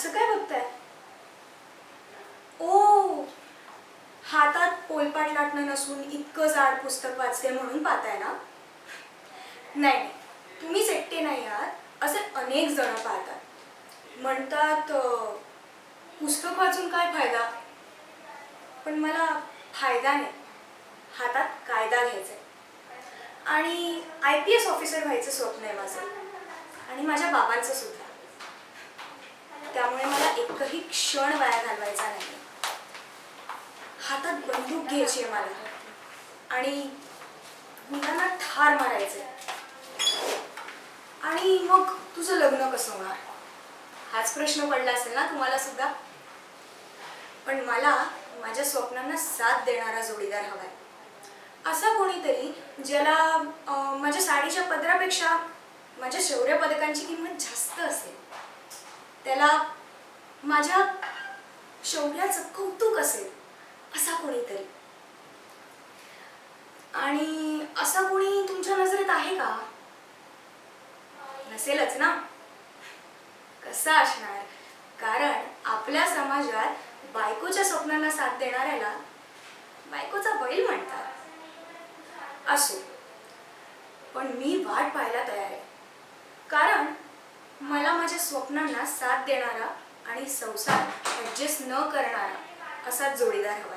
असं काय बघताय? ओ, हातात पोलपाट लाटणं नसून इतकं जाड पुस्तक वाचते म्हणून पाहताय ना? नाही, तुम्हीच एकटे नाही आहात, असे अनेक जण पाहतात. म्हणतात पुस्तक वाचून काय फायदा? पण मला फायदा नाही, हातात कायदा घ्यायचा आहे. आणि IPS ऑफिसर व्हायचं स्वप्न आहे माझं, आणि माझ्या बाबांचं सुद्धा. त्यामुळे मला एकही क्षण वाया घालवायचा नाही. हातात बंदूक घ्यायची आहे मला आणि मुलांना ठार मारायचे. आणि मग तुझं लग्न कसं होणार? हाच प्रश्न पडला असेल ना तुम्हाला सुद्धा. पण मला माझ्या स्वप्नांना साथ देणारा जोडीदार हवाय. असा कोणीतरी ज्याला माझ्या साडीच्या पदरापेक्षा माझ्या शौर्य पदकांची किंमत जास्त असेल. त्याला माझ्या शौर्याचं कौतुक असेल, असा कोणीतरी. आणि असा कोणी तुमच्या नजरेत आहे का? नसेलच ना. कसा असणार? कारण आपल्या समाजात बायकोच्या स्वप्नांना साथ देणाऱ्याला बायकोचा बैल म्हणतात. असो, पण मी वाट पाहायला तयार आहे. कारण मला माझ्या स्वप्नांना साथ देणारा आणि संसार ॲडजस्ट न करणारा असा जोडीदार हवा.